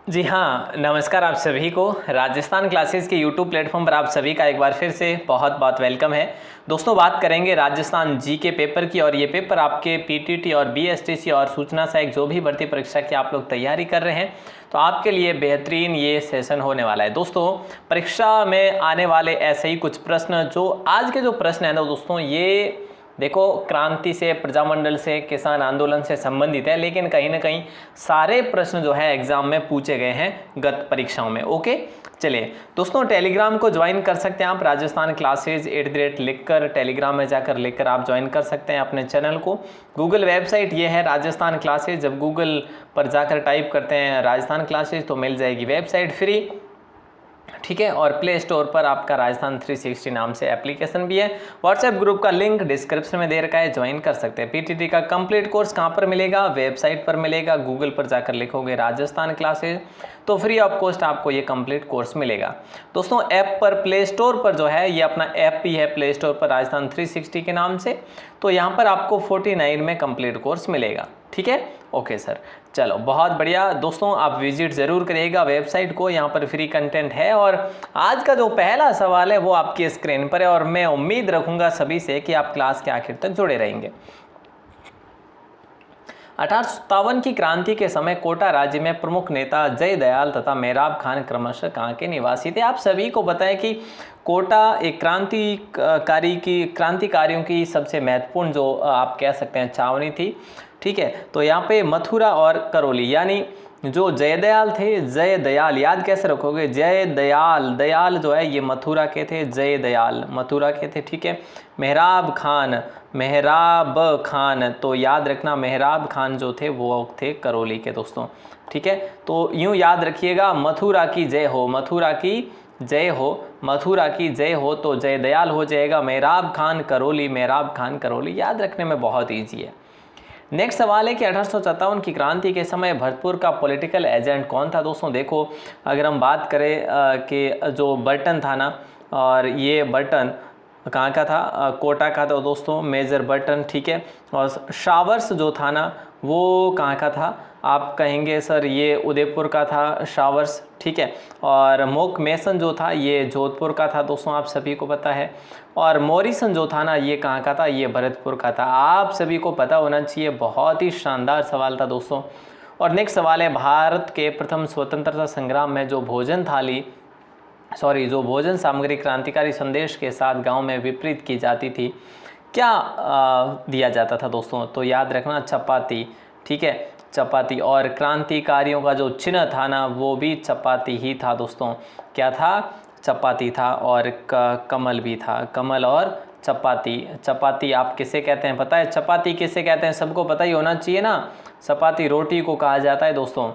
जी हाँ, नमस्कार आप सभी को। राजस्थान क्लासेस के यूट्यूब प्लेटफॉर्म पर आप सभी का एक बार फिर से बहुत बहुत वेलकम है। दोस्तों, बात करेंगे राजस्थान जी के पेपर की, और ये पेपर आपके पीटीटी और बीएसटीसी और सूचना सहायक जो भी भर्ती परीक्षा की आप लोग तैयारी कर रहे हैं, तो आपके लिए बेहतरीन ये सेशन होने वाला है। दोस्तों, परीक्षा में आने वाले ऐसे ही कुछ प्रश्न, जो आज के जो प्रश्न है ना दोस्तों, ये देखो क्रांति से, प्रजामंडल से, किसान आंदोलन से संबंधित है, लेकिन कहीं ना कहीं सारे प्रश्न जो है एग्जाम में पूछे गए हैं गत परीक्षाओं में। ओके, चलिए दोस्तों, टेलीग्राम को ज्वाइन कर सकते हैं आप, राजस्थान क्लासेज @ लिखकर टेलीग्राम में जाकर लेकर आप ज्वाइन कर सकते हैं अपने चैनल को। गूगल वेबसाइट ये है राजस्थान क्लासेज। जब गूगल पर जाकर टाइप करते हैं राजस्थान क्लासेज तो मिल जाएगी वेबसाइट फ्री, ठीक है। और प्ले स्टोर पर आपका राजस्थान 360 नाम से एप्लीकेशन भी है। व्हाट्सएप ग्रुप का लिंक डिस्क्रिप्शन में दे रखा है, ज्वाइन कर सकते हैं। पीटीटी का कंप्लीट कोर्स कहाँ पर मिलेगा? वेबसाइट पर मिलेगा। गूगल पर जाकर लिखोगे राजस्थान क्लासेज तो फ्री ऑफ कॉस्ट आपको ये कंप्लीट कोर्स मिलेगा। दोस्तों, ऐप पर प्ले स्टोर पर जो है, ये अपना ऐप भी है प्ले स्टोर पर राजस्थान 360 के नाम से, तो यहाँ पर आपको 49 में कंप्लीट कोर्स मिलेगा, ठीक है। ओके सर, चलो बहुत बढ़िया। दोस्तों, आप विजिट ज़रूर करिएगा वेबसाइट को, यहाँ पर फ्री कंटेंट है। और आज का जो पहला सवाल है वो आपकी स्क्रीन पर है, और मैं उम्मीद रखूँगा सभी से कि आप क्लास के आखिर तक जुड़े रहेंगे। 1857 की क्रांति के समय कोटा राज्य में प्रमुख नेता जय दयाल तथा मेहराब खान क्रमशः कहाँ के निवासी थे? आप सभी को पता है कि कोटा एक क्रांतिकारियों की सबसे महत्वपूर्ण, जो आप कह सकते हैं, छावनी थी, ठीक है। तो यहाँ पे मथुरा और करौली, यानी जो जयदयाल थे, जय दयाल याद कैसे रखोगे? जय दयाल, दयाल जो है ये मथुरा के थे, जय दयाल मथुरा के थे, ठीक है। मेहराब खान, मेहराब खान, तो याद रखना मेहराब खान जो थे वो थे करौली के दोस्तों, ठीक है। तो यूँ याद रखिएगा, मथुरा की जय हो, मथुरा की जय हो, मथुरा की जय हो, तो जय दयाल हो जाएगा। मेहराब खान करौली, मेहराब खान करौली, याद रखने में बहुत ईजी है। नेक्स्ट सवाल है कि 1857 की क्रांति के समय भरतपुर का पॉलिटिकल एजेंट कौन था? दोस्तों देखो, अगर हम बात करें कि जो बर्टन था ना, और ये बर्टन कहाँ का था? कोटा का था दोस्तों, मेजर बर्टन, ठीक है। और शावर्स जो था ना, वो कहाँ का था? आप कहेंगे सर ये उदयपुर का था शावर्स, ठीक है। और मोक मेसन जो था ये जोधपुर का था दोस्तों, आप सभी को पता है। और मॉरिसन जो था ना, ये कहाँ का था? ये भरतपुर का था। आप सभी को पता होना चाहिए, बहुत ही शानदार सवाल था दोस्तों। और नेक्स्ट सवाल है, भारत के प्रथम स्वतंत्रता संग्राम में जो भोजन सामग्री क्रांतिकारी संदेश के साथ गांव में वितरित की जाती थी, क्या दिया जाता था दोस्तों? तो याद रखना चपाती, ठीक है, चपाती। और क्रांतिकारियों का जो चिन्ह था ना, वो भी चपाती ही था दोस्तों। क्या था? चपाती था। और कमल भी था, कमल और चपाती। चपाती आप किसे कहते हैं पता है? चपाती किसे कहते हैं सबको पता ही होना चाहिए ना, चपाती रोटी को कहा जाता है दोस्तों।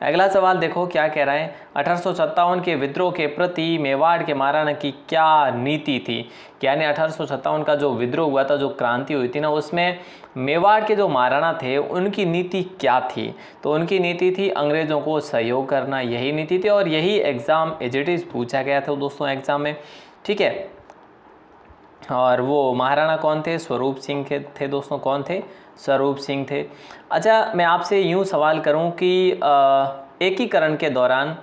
अगला सवाल देखो क्या कह रहा है, 1857 के विद्रोह के प्रति मेवाड़ के महाराणा की क्या नीति थी? यानी 1857 का जो विद्रोह हुआ था, जो क्रांति हुई थी ना, उसमें मेवाड़ के जो महाराणा थे उनकी नीति क्या थी? तो उनकी नीति थी अंग्रेज़ों को सहयोग करना, यही नीति थी। और यही एग्ज़ाम एज इट इज़ पूछा गया था दोस्तों एग्ज़ाम में, ठीक है। और वो महाराणा कौन थे? स्वरूप सिंह के थे दोस्तों। कौन थे? स्वरूप सिंह थे। अच्छा, मैं आपसे यूँ सवाल करूँ कि एकीकरण के दौरान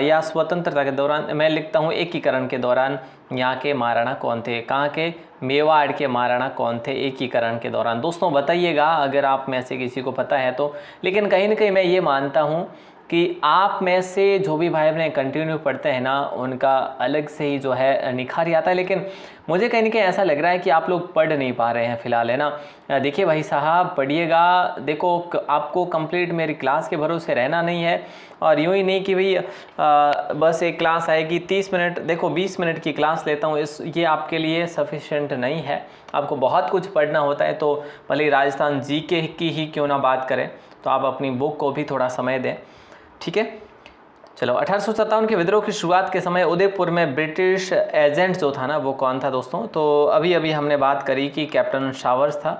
या स्वतंत्रता के दौरान, मैं लिखता हूँ एकीकरण के दौरान यहाँ के महाराणा कौन थे? कहाँ के? मेवाड़ के महाराणा कौन थे एकीकरण के दौरान? दोस्तों बताइएगा अगर आप में से किसी को पता है तो। लेकिन कहीं ना कहीं मैं ये मानता हूँ कि आप में से जो भी भाई अपने कंटिन्यू पढ़ते हैं ना, उनका अलग से ही जो है निखार आता है। लेकिन मुझे कहीं ना कहीं ऐसा लग रहा है कि आप लोग पढ़ नहीं पा रहे हैं फ़िलहाल, है ना। देखिए भाई साहब, पढ़िएगा। देखो आपको कंप्लीट मेरी क्लास के भरोसे रहना नहीं है। और यूँ ही नहीं कि भाई बस एक क्लास आएगी 30 मिनट, देखो 20 मिनट की क्लास लेता हूँ, ये आपके लिए सफिशेंट नहीं है। आपको बहुत कुछ पढ़ना होता है। तो भले राजस्थान जीके की ही क्यों ना बात करें, तो आप अपनी बुक को भी थोड़ा समय दें, ठीक है। चलो, 1857 के विद्रोह की शुरुआत के समय उदयपुर में ब्रिटिश एजेंट जो था ना, वो कौन था दोस्तों? तो अभी अभी हमने बात करी कि कैप्टन शावर्स था,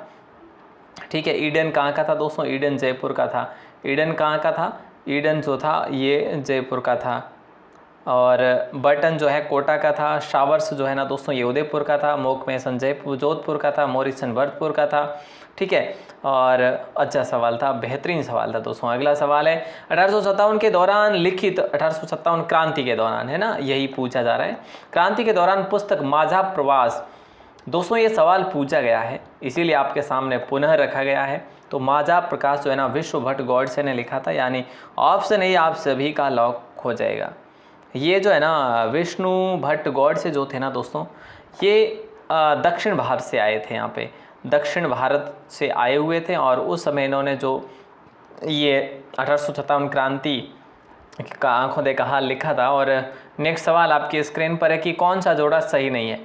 ठीक है। ईडन कहाँ का था दोस्तों? ईडन जयपुर का था। ईडन कहाँ का था? ईडन जो था ये जयपुर का था, और बटन जो है कोटा का था, शावर्स जो है ना दोस्तों ये उदयपुर का था, मोकमेसन जयपुर जोधपुर का था, मॉरिसन भरतपुर का था, ठीक है। और अच्छा सवाल था, बेहतरीन सवाल था दोस्तों। अगला सवाल है 1857 के दौरान लिखित, 1857 क्रांति के दौरान है ना, यही पूछा जा रहा है। क्रांति के दौरान पुस्तक माझा प्रवास, दोस्तों ये सवाल पूछा गया है इसीलिए आपके सामने पुनः रखा गया है। तो माझा प्रकाश जो है ना विश्व भट्ट गॉडसे ने लिखा था, यानी ऑप्शन ए आप सभी का लॉक हो जाएगा। ये जो है ना विष्णु भट्ट गॉडसे जो थे ना दोस्तों, ये दक्षिण भारत से आए थे, यहाँ पे दक्षिण भारत से आए हुए थे और उस समय इन्होंने जो ये 1857 क्रांति का आंखों देखा हाल लिखा था। और नेक्स्ट सवाल आपकी स्क्रीन पर है कि कौन सा जोड़ा सही नहीं है,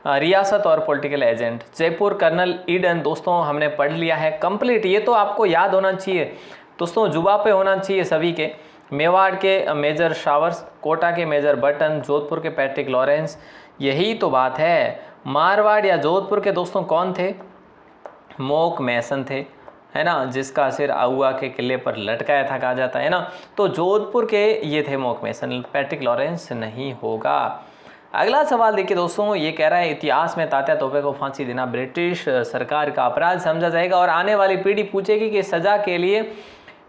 रियासत और political agent. Jaipur colonel Eden दोस्तों हमने पढ़ लिया है कंप्लीट, ये तो आपको याद होना चाहिए दोस्तों, जुबा पे होना चाहिए सभी के। मेवाड़ के मेजर शावर्स, कोटा के मेजर बटन, जोधपुर के पैट्रिक लॉरेंस, यही तो बात है। मारवाड़ या जोधपुर के दोस्तों कौन थे, मोक मैसन थे, है ना, जिसका सिर आउआ के किले पर लटकाया था कहा जाता है ना। तो जोधपुर के ये थे मोक मैसन, पैट्रिक लॉरेंस नहीं होगा। अगला सवाल देखिए दोस्तों, ये कह रहा है इतिहास में तात्या तोपे को फांसी देना ब्रिटिश सरकार का अपराध समझा जाएगा और आने वाली पीढ़ी पूछेगी कि सजा के लिए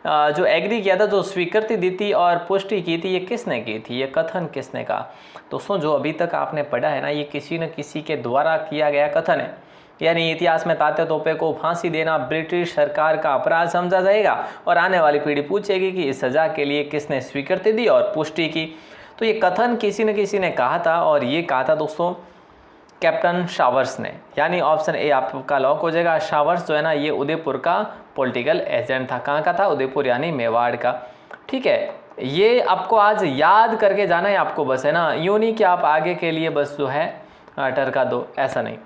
जो एग्री किया था, जो स्वीकृति दी थी और पुष्टि की थी, ये किसने की थी, ये कथन किसने कहा। दोस्तों जो अभी तक आपने पढ़ा है ना, ये किसी न किसी के द्वारा किया गया कथन है, यानी इतिहास में तात्या तोपे को फांसी देना ब्रिटिश सरकार का अपराध समझा जाएगा और आने वाली पीढ़ी पूछेगी कि इस सजा के लिए किसने स्वीकृति दी और पुष्टि की। तो ये कथन किसी न किसी ने कहा था और ये कहा था दोस्तों कैप्टन शावर्स ने, यानी ऑप्शन ए आपका लॉक हो जाएगा। शावर्स जो है ना ये उदयपुर का पॉलिटिकल एजेंट था। कहाँ का था, उदयपुर यानी मेवाड़ का, ठीक है। ये आपको आज याद करके जाना है आपको बस, है ना, यूँ नहीं कि आप आगे के लिए बस जो है टरका दो, ऐसा नहीं।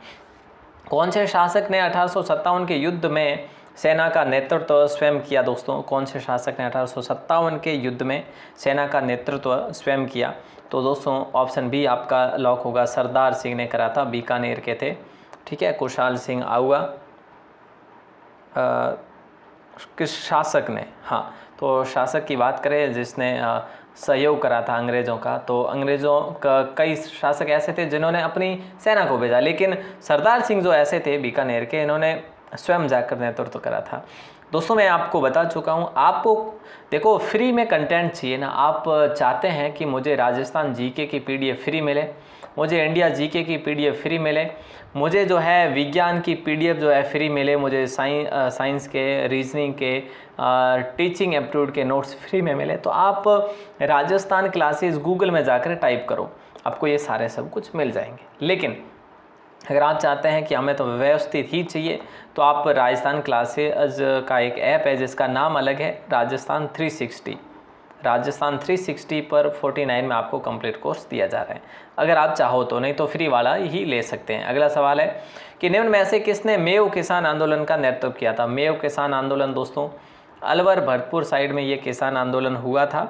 कौन से शासक ने 1857 के युद्ध में सेना का नेतृत्व स्वयं किया दोस्तों, कौन से शासक ने 1857 के युद्ध में सेना का नेतृत्व स्वयं किया। तो दोस्तों ऑप्शन बी आपका लॉक होगा, सरदार सिंह ने करा था, बीकानेर के थे, ठीक है। कुशाल सिंह आउआ किस शासक ने, हाँ तो शासक की बात करें जिसने सहयोग करा था अंग्रेज़ों का, तो अंग्रेज़ों का कई शासक ऐसे थे जिन्होंने अपनी सेना को भेजा, लेकिन सरदार सिंह जो ऐसे थे बीकानेर के, इन्होंने स्वयं जाकर नेतृत्व करा था। दोस्तों मैं आपको बता चुका हूँ, आपको देखो फ्री में कंटेंट चाहिए ना, आप चाहते हैं कि मुझे राजस्थान जीके की पीडीएफ फ्री मिले, मुझे इंडिया जीके की पीडीएफ फ्री मिले, मुझे जो है विज्ञान की पीडीएफ जो है फ्री मिले, मुझे साइंस के, रीजनिंग के, टीचिंग एप्टीट्यूड के नोट्स फ्री में मिले, तो आप राजस्थान क्लासेस गूगल में जाकर टाइप करो, आपको ये सारे सब कुछ मिल जाएंगे। लेकिन अगर आप चाहते हैं कि हमें तो व्यवस्थित ही चाहिए, तो आप राजस्थान क्लासेस का एक ऐप है जिसका नाम अलग है, राजस्थान 360। राजस्थान 360 पर 49 में आपको कंप्लीट कोर्स दिया जा रहा है, अगर आप चाहो तो, नहीं तो फ्री वाला ही ले सकते हैं। अगला सवाल है कि निम्न में से किसने मेव किसान आंदोलन का नेतृत्व किया था। मेव किसान आंदोलन दोस्तों अलवर भरतपुर साइड में ये किसान आंदोलन हुआ था,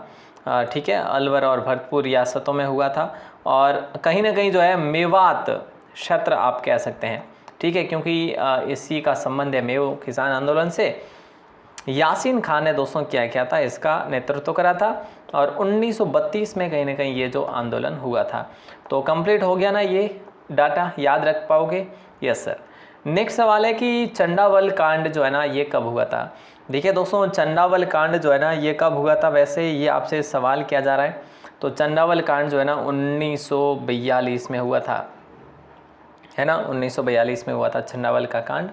ठीक है, अलवर और भरतपुर रियासतों में हुआ था, और कहीं ना कहीं जो है मेवात क्षेत्र आप कह सकते हैं, ठीक है, क्योंकि इसी का संबंध है मेव किसान आंदोलन से। यासीन खान ने दोस्तों क्या किया था, इसका नेतृत्व करा था, और 1932 में कहीं ना कहीं ये जो आंदोलन हुआ था। तो कंप्लीट हो गया ना, ये डाटा याद रख पाओगे, यस सर। नेक्स्ट सवाल है कि चंडावल कांड जो है ना ये कब हुआ था। देखिए दोस्तों चंडावल कांड जो है ना ये कब हुआ था, वैसे ये आपसे सवाल किया जा रहा है। तो चंडावल कांड जो है ना 1942 में हुआ था, है ना, 1942 में हुआ था चंडावल का कांड।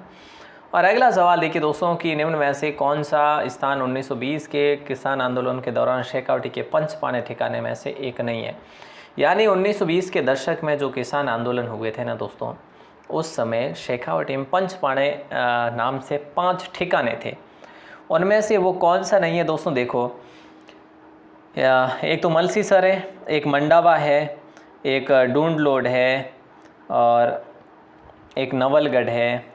और अगला सवाल देखिए दोस्तों कि निम्न में से कौन सा स्थान 1920 के किसान आंदोलन के दौरान शेखावटी के पंचपाने ठिकाने में से एक नहीं है। यानी 1920 के दशक में जो किसान आंदोलन हुए थे ना दोस्तों, उस समय शेखावटी में पंचपाने नाम से 5 ठिकाने थे, उनमें से वो कौन सा नहीं है दोस्तों। देखो एक तो मलसीसर है, एक मंडावा है, एक डूंडलोड है, और एक नवलगढ़ है,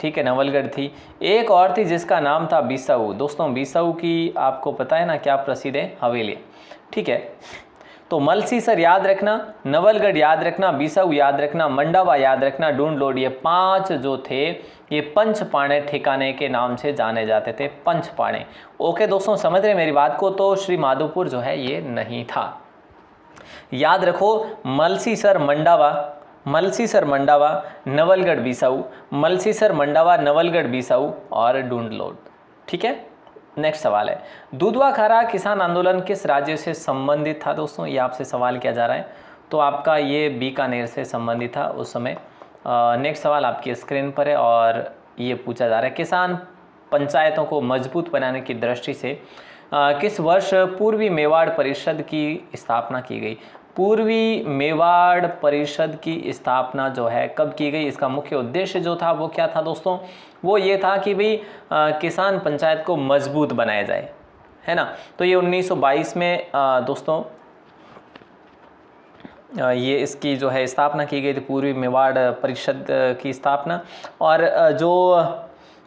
ठीक है, नवलगढ़ थी। एक और थी जिसका नाम था बिसाऊ। दोस्तों बिसाऊ की आपको पता है ना क्या प्रसिद्ध है, हवेली, ठीक है। तो मलसीसर याद रखना, नवलगढ़ याद रखना, बिसाऊ याद रखना, मंडावा याद रखना, डूंडलोड, ये 5 जो थे ये पंचपाणे ठिकाने के नाम से जाने जाते थे, पंचपाणे। ओके दोस्तों समझ रहे मेरी बात को। तो श्री माधोपुर जो है ये नहीं था, याद रखो, मलसीसर मंडावा, मलसीसर मंडावा, नवलगढ़ बिसाऊ, मलसीसर मंडावा, नवलगढ़ बिसाऊ और ढूंढलोड। ठीक है, नेक्स्ट सवाल है, दूधवा खारा किसान आंदोलन किस राज्य से संबंधित था दोस्तों? ये आपसे सवाल किया जा रहा है, तो आपका ये बीकानेर से संबंधित था उस समय। नेक्स्ट सवाल आपकी स्क्रीन पर है और ये पूछा जा रहा है, किसान पंचायतों को मजबूत बनाने की दृष्टि से किस वर्ष पूर्वी मेवाड़ परिषद की स्थापना की गई? पूर्वी मेवाड़ परिषद की स्थापना जो है कब की गई? इसका मुख्य उद्देश्य जो था वो क्या था दोस्तों? वो ये था कि भाई किसान पंचायत को मजबूत बनाया जाए, है ना। तो ये 1922 में दोस्तों ये इसकी जो है स्थापना की गई थी, पूर्वी मेवाड़ परिषद की स्थापना। और जो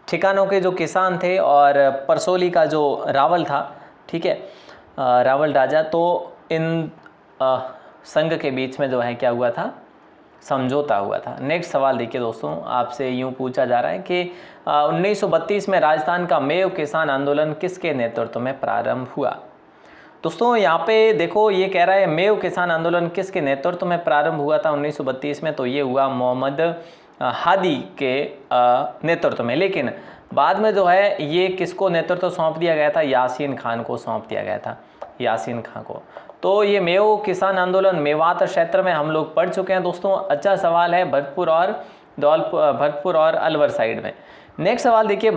ठिकानों के जो किसान थे और परसोली का जो रावल था, ठीक है, रावल राजा, तो इन संघ के बीच में जो है क्या हुआ था, समझौता हुआ था। नेक्स्ट सवाल देखिए दोस्तों, आपसे यूं पूछा जा रहा है कि 1932 में राजस्थान का मेव किसान आंदोलन किसके नेतृत्व में प्रारंभ हुआ? दोस्तों यहाँ पे देखो, ये कह रहा है मेव किसान आंदोलन किसके नेतृत्व में प्रारंभ हुआ था 1932 में, तो ये हुआ मोहम्मद हादी के नेतृत्व में। लेकिन बाद में जो है ये किसको नेतृत्व सौंप दिया गया था? यासीन खान को सौंप दिया गया था, यासीन खान को। तो ये मेव किसान आंदोलन मेवात क्षेत्र में हम लोग पढ़ चुके हैं दोस्तों। अच्छा सवाल है भरतपुर और अलवर साइड में। नेक्स्ट सवाल देखिए,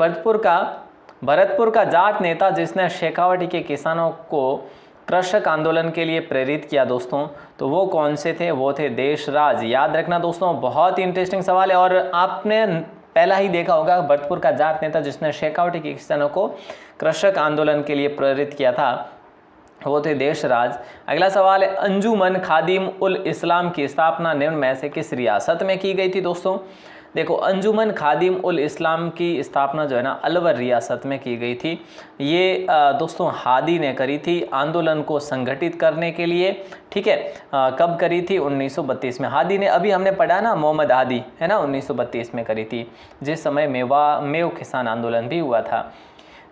भरतपुर का जाट नेता जिसने शेखावटी के किसानों को कृषक आंदोलन के लिए प्रेरित किया दोस्तों, तो वो कौन से थे? वो थे देशराज। याद रखना दोस्तों, बहुत ही इंटरेस्टिंग सवाल है। और आपने पहला ही देखा होगा, भरतपुर का जाट नेता जिसने शेखावटी के किसानों को कृषक आंदोलन के लिए प्रेरित किया था, वो थे देशराज। अगला सवाल है, अंजुमन खादिम उल इस्लाम की स्थापना निम्न में से किस रियासत में की गई थी दोस्तों? देखो, अंजुमन खादिम उल इस्लाम की स्थापना जो है ना अलवर रियासत में की गई थी। ये दोस्तों हादी ने करी थी आंदोलन को संगठित करने के लिए। ठीक है, कब करी थी? 1932 में। हादी ने, अभी हमने पढ़ा ना, मोहम्मद हादी, है ना, 1932 में करी थी, जिस समय मेव किसान आंदोलन भी हुआ था।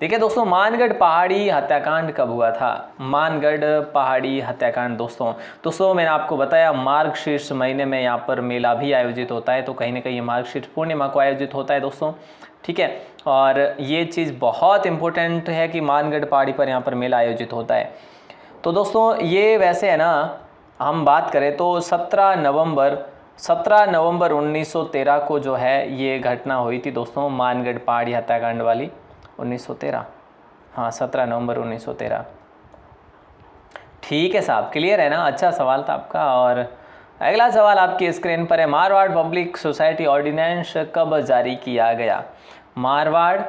देखिए दोस्तों, मानगढ़ पहाड़ी हत्याकांड कब हुआ था? मानगढ़ पहाड़ी हत्याकांड दोस्तों मैंने आपको बताया मार्गशीर्ष महीने में यहाँ पर मेला भी आयोजित होता है, तो कहीं ना कहीं मार्गशीर्ष पूर्णिमा को आयोजित होता है दोस्तों। ठीक है, और ये चीज़ बहुत इंपॉर्टेंट है कि मानगढ़ पहाड़ी पर यहाँ पर मेला आयोजित होता है। तो दोस्तों ये वैसे है ना, हम बात करें तो 17 नवंबर 1913 को जो है ये घटना हुई थी दोस्तों, मानगढ़ पहाड़ी हत्याकांड वाली, 1913, हाँ 17 नवंबर 1913। ठीक है साहब, क्लियर है ना? अच्छा सवाल था आपका। और अगला सवाल आपकी स्क्रीन पर है, मारवाड़ पब्लिक सोसाइटी ऑर्डिनेंस कब जारी किया गया? मारवाड़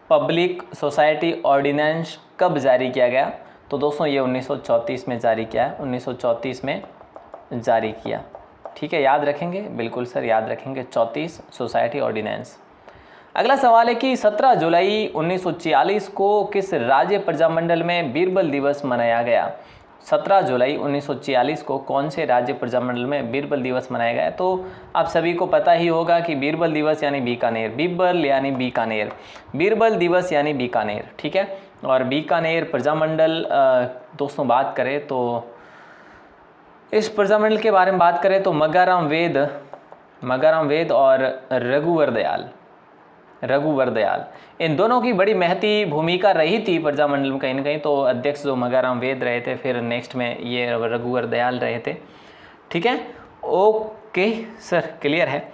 पब्लिक सोसाइटी ऑर्डिनेंस कब जारी किया गया? तो दोस्तों ये 1934 में जारी किया है, 1934 में जारी किया। ठीक है, याद रखेंगे, बिल्कुल सर याद रखेंगे, 34 सोसाइटी ऑर्डिनेंस। अगला सवाल है कि 17 जुलाई 1946 को किस राज्य प्रजामंडल में बीरबल दिवस मनाया गया? 17 जुलाई 1946 को कौन से राज्य प्रजामंडल में बीरबल दिवस मनाया गया? तो आप सभी को पता ही होगा कि बीरबल दिवस यानी बीकानेर, बीरबल यानी बीकानेर, बीरबल दिवस यानी बीकानेर। ठीक है, और बीकानेर प्रजामंडल दोस्तों बात करें तो इस प्रजामंडल के बारे में बात करें तो मगाराम वेद और रघुवर दयाल, इन दोनों की बड़ी महती भूमिका रही थी प्रजामंडल में कहीं ना कहीं। तो अध्यक्ष जो मगाराम वेद रहे थे, फिर नेक्स्ट में ये रघुवर दयाल रहे थे। ठीक है, ओके सर, क्लियर है।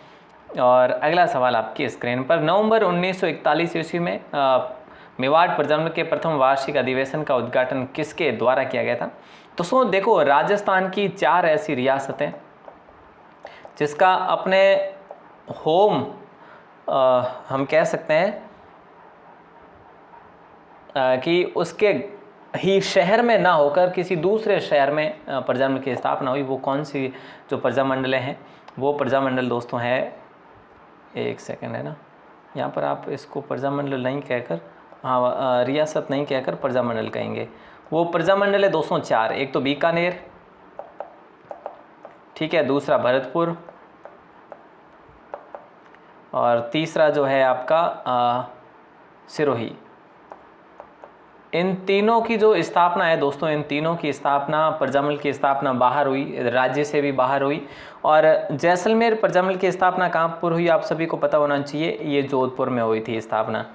और अगला सवाल आपकी स्क्रीन पर, नवंबर 1941 ईस्वी में मेवाड़ प्रजामंडल के प्रथम वार्षिक अधिवेशन का उद्घाटन किसके द्वारा किया गया था? तो देखो, राजस्थान की 4 ऐसी रियासतें जिसका अपने होम हम कह सकते हैं कि उसके ही शहर में ना होकर किसी दूसरे शहर में प्रजामंडल की स्थापना हुई। वो कौन सी जो प्रजामंडलें हैं? वो प्रजामंडल दोस्तों है, एक सेकंड है ना, यहाँ पर आप इसको प्रजामंडल नहीं कहकर, हाँ रियासत नहीं कहकर प्रजामंडल कहेंगे। वो प्रजामंडल है दोस्तों 4, एक तो बीकानेर, ठीक है, दूसरा भरतपुर, और तीसरा जो है आपका सिरोही। इन तीनों की जो स्थापना है दोस्तों, इन तीनों की स्थापना, प्रजामंडल की स्थापना बाहर हुई, राज्य से भी बाहर हुई। और जैसलमेर प्रजामंडल की स्थापना कहाँ पर हुई, आप सभी को पता होना चाहिए, ये जोधपुर में हुई थी स्थापना।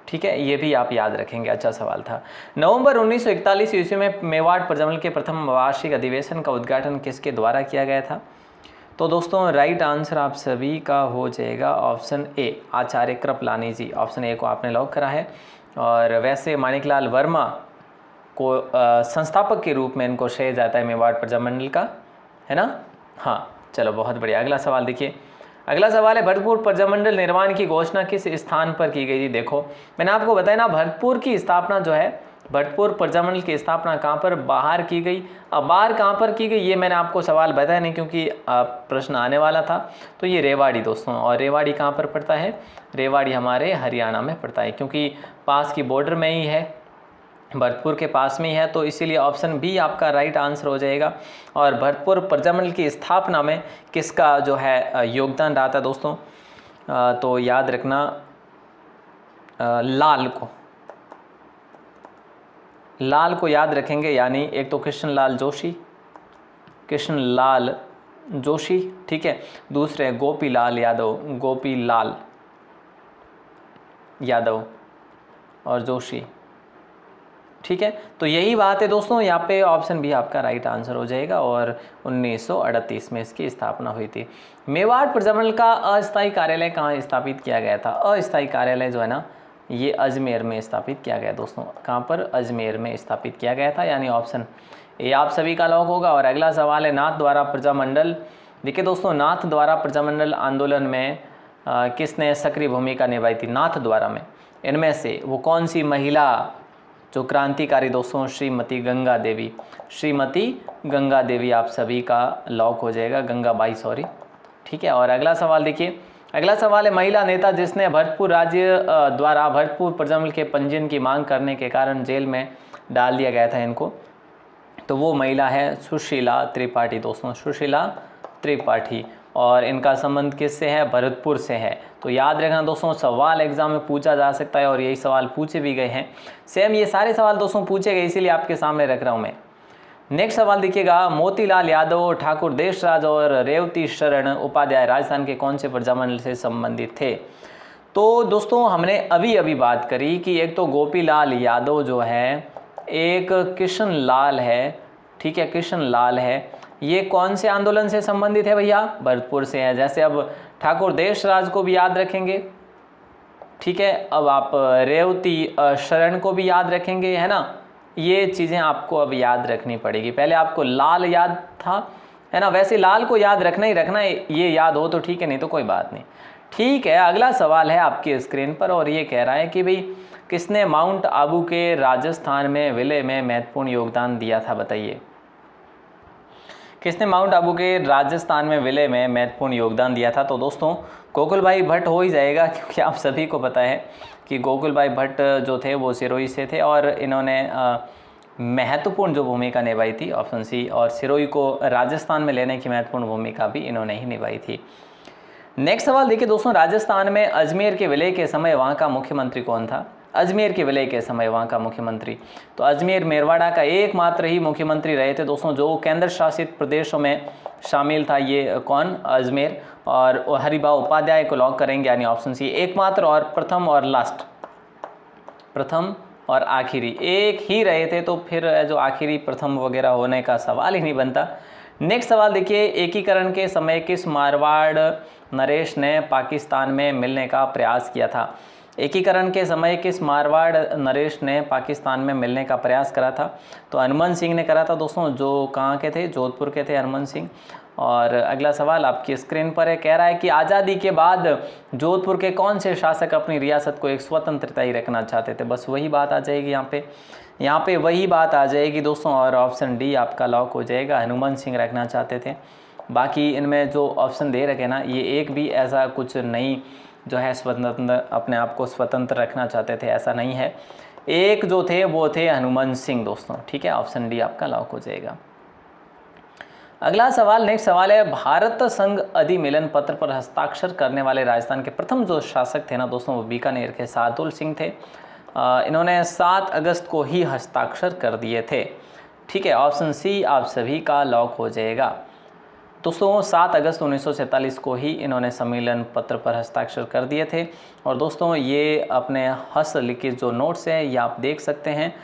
ठीक है, ये भी आप याद रखेंगे, अच्छा सवाल था। नवंबर 1941 ईस्वी में मेवाड़ प्रजामंडल के प्रथम वार्षिक अधिवेशन का उद्घाटन किसके द्वारा किया गया था? तो दोस्तों राइट आंसर आप सभी का हो जाएगा option A, Acharya Kripalani ji. Option A को आपने लॉक करा है। और वैसे माणिकलाल वर्मा को संस्थापक के रूप में इनको श्रेय जाता है मेवाड़ प्रजामंडल का, है ना। हाँ चलो बहुत बढ़िया। अगला सवाल देखिए, अगला सवाल है भरतपुर प्रजामंडल निर्माण की घोषणा किस स्थान पर की गई थी? देखो मैंने आपको बताया ना, भरतपुर की स्थापना जो है, भरतपुर प्रजामंडल की स्थापना कहाँ पर, बाहर की गई। अब बाहर कहाँ पर की गई ये मैंने आपको सवाल बताया नहीं, क्योंकि प्रश्न आने वाला था। तो ये रेवाड़ी दोस्तों, और रेवाड़ी कहाँ पर पड़ता है? रेवाड़ी हमारे हरियाणा में पड़ता है, क्योंकि पास की बॉर्डर में ही है, भरतपुर के पास में ही है। तो इसीलिए ऑप्शन बी आपका राइट आंसर हो जाएगा। और भरतपुर प्रजामंडल की स्थापना में किसका जो है योगदान रहा था दोस्तों? तो याद रखना लाल को याद रखेंगे, यानी एक तो कृष्णलाल जोशी, ठीक है, दूसरे गोपीलाल यादव और जोशी, ठीक है। तो यही बात है दोस्तों, यहाँ पे ऑप्शन बी आपका राइट आंसर हो जाएगा। और 1938 में इसकी स्थापना हुई थी। मेवाड़ प्रजामंडल का अस्थायी कार्यालय कहाँ स्थापित किया गया था? अस्थायी कार्यालय जो है ना, ये अजमेर में स्थापित किया गया दोस्तों। कहाँ पर? अजमेर में स्थापित किया गया था, यानी ऑप्शन ए आप सभी का लॉक होगा। और अगला सवाल है नाथ द्वारा प्रजामंडल। देखिए दोस्तों, नाथ द्वारा प्रजामंडल आंदोलन में किसने सक्रिय भूमिका निभाई थी? नाथ द्वारा में इनमें से वो कौन सी महिला जो क्रांतिकारी दोस्तों? श्रीमती गंगा देवी आप सभी का लॉक हो जाएगा, गंगाबाई सॉरी, ठीक है। और अगला सवाल देखिए, अगला सवाल है महिला नेता जिसने भरतपुर राज्य द्वारा भरतपुर प्रजामंडल के पंजीयन की मांग करने के कारण जेल में डाल दिया गया था इनको, तो वो महिला है सुशीला त्रिपाठी दोस्तों, सुशीला त्रिपाठी। और इनका संबंध किससे है? भरतपुर से है। तो याद रखना दोस्तों, सवाल एग्जाम में पूछा जा सकता है और यही सवाल पूछे भी गए हैं। सेम ये सारे सवाल दोस्तों पूछे गए, इसीलिए आपके सामने रख रहा हूँ मैं। नेक्स्ट सवाल देखिएगा, मोतीलाल यादव, ठाकुर देशराज और रेवती शरण उपाध्याय राजस्थान के कौन से प्रजामंडल से संबंधित थे? तो दोस्तों हमने अभी बात करी कि एक तो गोपीलाल यादव जो है, एक कृष्ण लाल है, ठीक है, कृष्ण लाल है। ये कौन से आंदोलन से संबंधित है भैया? भरतपुर से है। जैसे अब ठाकुर देशराज को भी याद रखेंगे, ठीक है। अब आप रेवती शरण को भी याद रखेंगे, है ना। ये चीज़ें आपको अब याद रखनी पड़ेगी। पहले आपको लाल याद था, है ना। वैसे लाल को याद रखना ही रखना है, ये याद हो तो ठीक है, नहीं तो कोई बात नहीं, ठीक है। अगला सवाल है आपकी स्क्रीन पर और ये कह रहा है कि भाई किसने माउंट आबू के राजस्थान में विलय में महत्वपूर्ण योगदान दिया था? बताइए, किसने माउंट आबू के राजस्थान में विलय में महत्वपूर्ण योगदान दिया था? तो दोस्तों गोकुल भाई भट्ट हो ही जाएगा, क्योंकि आप सभी को पता है कि गोकुल भाई भट्ट जो थे वो सिरोही से थे और इन्होंने महत्वपूर्ण जो भूमिका निभाई थी, ऑप्शन सी। और सिरोही को राजस्थान में लेने की महत्वपूर्ण भूमिका भी इन्होंने ही निभाई थी। नेक्स्ट सवाल देखिए दोस्तों, राजस्थान में अजमेर के विलय के समय वहाँ का मुख्यमंत्री कौन था? अजमेर के विलय के समय वहाँ का मुख्यमंत्री, तो अजमेर मेरवाड़ा का एकमात्र ही मुख्यमंत्री रहे थे दोस्तों, जो केंद्र शासित प्रदेशों में शामिल था। ये कौन? अजमेर। और हरिभाऊ उपाध्याय को लॉक करेंगे, यानी ऑप्शन सी, एकमात्र और प्रथम और लास्ट, प्रथम और आखिरी एक ही रहे थे, तो फिर जो आखिरी प्रथम वगैरह होने का सवाल ही नहीं बनता। नेक्स्ट सवाल देखिए, एकीकरण के समय किस मारवाड़ नरेश ने पाकिस्तान में मिलने का प्रयास किया था? एकीकरण के समय किस मारवाड़ नरेश ने पाकिस्तान में मिलने का प्रयास करा था? तो हनुमान सिंह ने करा था दोस्तों, जो कहाँ के थे? जोधपुर के थे हनुमान सिंह। और अगला सवाल आपकी स्क्रीन पर है, कह रहा है कि आज़ादी के बाद जोधपुर के कौन से शासक अपनी रियासत को एक स्वतंत्रता ही रखना चाहते थे? बस वही बात आ जाएगी यहाँ पे वही बात आ जाएगी दोस्तों। और ऑप्शन डी आपका लॉक हो जाएगा, हनुमान सिंह रखना चाहते थे। बाकी इनमें जो ऑप्शन दे रखे ना, ये एक भी ऐसा कुछ नहीं जो है स्वतंत्र, अपने आप को स्वतंत्र रखना चाहते थे, ऐसा नहीं है। एक जो थे वो थे हनुमान सिंह दोस्तों, ठीक है। ऑप्शन डी आपका लॉक हो जाएगा। अगला सवाल, नेक्स्ट सवाल है, भारत संघ अधिमिलन पत्र पर हस्ताक्षर करने वाले राजस्थान के प्रथम जो शासक थे ना दोस्तों, वो बीकानेर के शार्दुल सिंह थे। इन्होंने 7 अगस्त को ही हस्ताक्षर कर दिए थे। ठीक है, ऑप्शन सी आप सभी का लॉक हो जाएगा। दोस्तों 7 अगस्त 1947 को ही इन्होंने सम्मेलन पत्र पर हस्ताक्षर कर दिए थे। और दोस्तों ये अपने हस्तलिखित जो नोट्स हैं ये आप देख सकते हैं।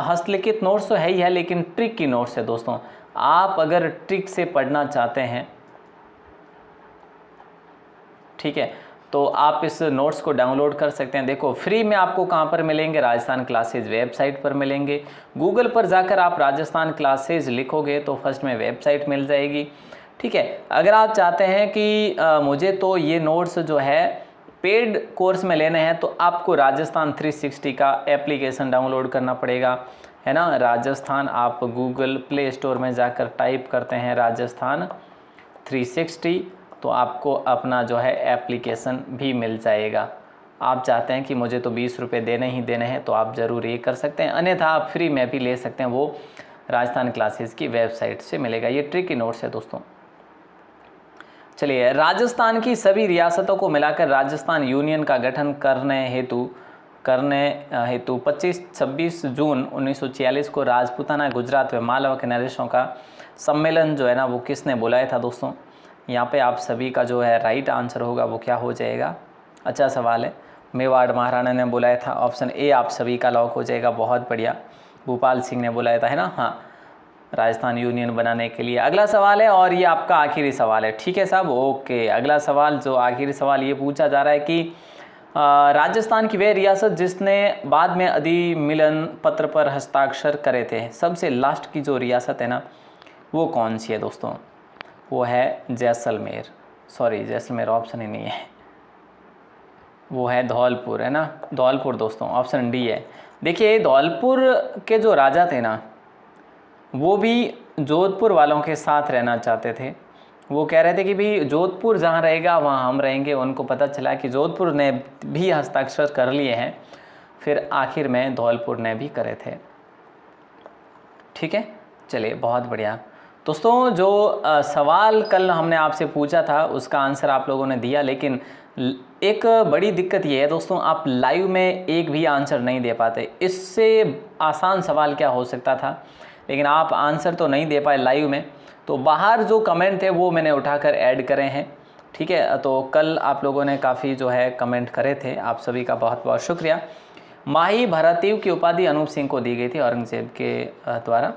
हस्तलिखित नोट्स तो है ही है, लेकिन ट्रिक की नोट्स है दोस्तों। आप अगर ट्रिक से पढ़ना चाहते हैं, ठीक है, तो आप इस नोट्स को डाउनलोड कर सकते हैं। देखो फ्री में आपको कहाँ पर मिलेंगे, राजस्थान क्लासेज वेबसाइट पर मिलेंगे। गूगल पर जाकर आप राजस्थान क्लासेज लिखोगे तो फर्स्ट में वेबसाइट मिल जाएगी। ठीक है, अगर आप चाहते हैं कि मुझे तो ये नोट्स जो है पेड कोर्स में लेने हैं, तो आपको राजस्थान 360 का एप्लीकेशन डाउनलोड करना पड़ेगा, है ना। राजस्थान आप गूगल प्ले स्टोर में जाकर टाइप करते हैं राजस्थान 360, तो आपको अपना जो है एप्लीकेशन भी मिल जाएगा। आप चाहते हैं कि मुझे तो 20 रुपये देने ही देने हैं, तो आप ज़रूर ये कर सकते हैं, अन्यथा आप फ्री में भी ले सकते हैं। वो राजस्थान क्लासेस की वेबसाइट से मिलेगा। ये ट्रिकी नोट्स है दोस्तों। चलिए, राजस्थान की सभी रियासतों को मिलाकर राजस्थान यूनियन का गठन करने हेतु 25-26 जून 1946 को राजपूताना, गुजरात व मालवा के नरेशों का सम्मेलन जो है ना वो किसने बुलाया था दोस्तों। यहाँ पे आप सभी का जो है राइट आंसर होगा वो क्या हो जाएगा। अच्छा सवाल है, मेवाड़ महाराणा ने बुलाया था। ऑप्शन ए आप सभी का लॉक हो जाएगा। बहुत बढ़िया, भूपाल सिंह ने बुलाया था, है ना। हाँ, राजस्थान यूनियन बनाने के लिए। अगला सवाल है और ये आपका आखिरी सवाल है। ठीक है साहब, ओके। अगला सवाल, जो आखिरी सवाल ये पूछा जा रहा है कि राजस्थान की वह रियासत जिसने बाद में अधिमिलन पत्र पर हस्ताक्षर करे थे, सबसे लास्ट की जो रियासत है ना वो कौन सी है दोस्तों। वो है जैसलमेर। सॉरी, जैसलमेर ऑप्शन ही नहीं है, वो है धौलपुर, है ना। धौलपुर दोस्तों, ऑप्शन डी है। देखिए धौलपुर के जो राजा थे ना वो भी जोधपुर वालों के साथ रहना चाहते थे। वो कह रहे थे कि भाई जोधपुर जहाँ रहेगा वहाँ हम रहेंगे। उनको पता चला कि जोधपुर ने भी हस्ताक्षर कर लिए हैं, फिर आखिर में धौलपुर ने भी करे थे। ठीक है, चलिए बहुत बढ़िया दोस्तों। जो सवाल कल हमने आपसे पूछा था उसका आंसर आप लोगों ने दिया, लेकिन एक बड़ी दिक्कत ये है दोस्तों, आप लाइव में एक भी आंसर नहीं दे पाते। इससे आसान सवाल क्या हो सकता था, लेकिन आप आंसर तो नहीं दे पाए लाइव में। तो बाहर जो कमेंट थे वो मैंने उठाकर ऐड करे हैं। ठीक है, तो कल आप लोगों ने काफ़ी जो है कमेंट करे थे, आप सभी का बहुत बहुत शुक्रिया। माही भरातीव की उपाधि अनूप सिंह को दी गई थी औरंगजेब के द्वारा।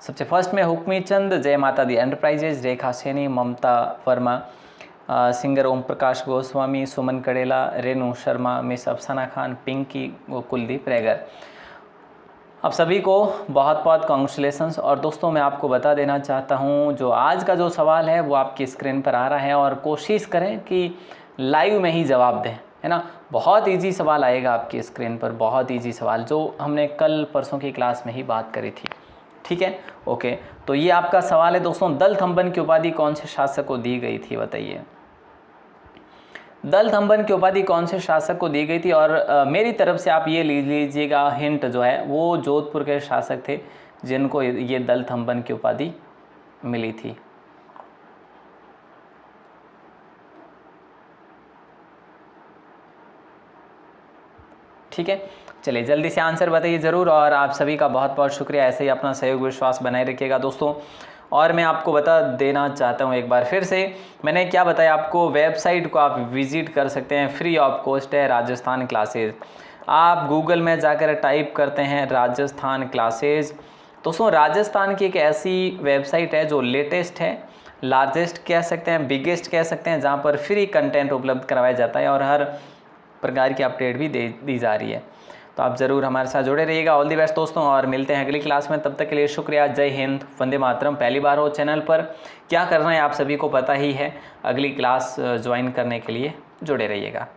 सबसे फर्स्ट में हुक्मी चंद, जय माता दी एंटरप्राइजेज, रेखा सैनी, ममता वर्मा, सिंगर ओम प्रकाश गोस्वामी, सुमन कड़ेला, रेणु शर्मा, मिस अफसाना खान, पिंकी, कुलदीप रेगर। आप सभी को बहुत बहुत कॉन्ग्रेचुलेशंस। और दोस्तों मैं आपको बता देना चाहता हूं, जो आज का जो सवाल है वो आपकी स्क्रीन पर आ रहा है, और कोशिश करें कि लाइव में ही जवाब दें, है ना। बहुत इजी सवाल आएगा आपकी स्क्रीन पर, बहुत इजी सवाल जो हमने कल परसों की क्लास में ही बात करी थी। ठीक है, ओके। तो ये आपका सवाल है दोस्तों, दलथम्बन की उपाधि कौन से शासक को दी गई थी, बताइए। दलथम्बन की उपाधि कौन से शासक को दी गई थी। और मेरी तरफ से आप ये लीजिएगा हिंट जो है, वो जोधपुर के शासक थे जिनको ये दलथम्बन की उपाधि मिली थी। ठीक है, चलिए जल्दी से आंसर बताइए ज़रूर। और आप सभी का बहुत बहुत शुक्रिया, ऐसे ही अपना सहयोग विश्वास बनाए रखिएगा दोस्तों। और मैं आपको बता देना चाहता हूँ एक बार फिर से, मैंने क्या बताया आपको, वेबसाइट को आप विज़िट कर सकते हैं, फ्री ऑफ कॉस्ट है राजस्थान क्लासेज। आप गूगल में जाकर टाइप करते हैं राजस्थान क्लासेज। दोस्तों राजस्थान की एक ऐसी वेबसाइट है जो लेटेस्ट है, लार्जेस्ट कह सकते हैं, बिगेस्ट कह सकते हैं, जहाँ पर फ्री कंटेंट उपलब्ध करवाया जाता है और हर प्रकार की अपडेट भी दी जा रही है। तो आप ज़रूर हमारे साथ जुड़े रहिएगा। ऑल दी बेस्ट दोस्तों, और मिलते हैं अगली क्लास में। तब तक के लिए शुक्रिया। जय हिंद, वंदे मातरम। पहली बार हो चैनल पर, क्या करना है आप सभी को पता ही है। अगली क्लास ज्वाइन करने के लिए जुड़े रहिएगा।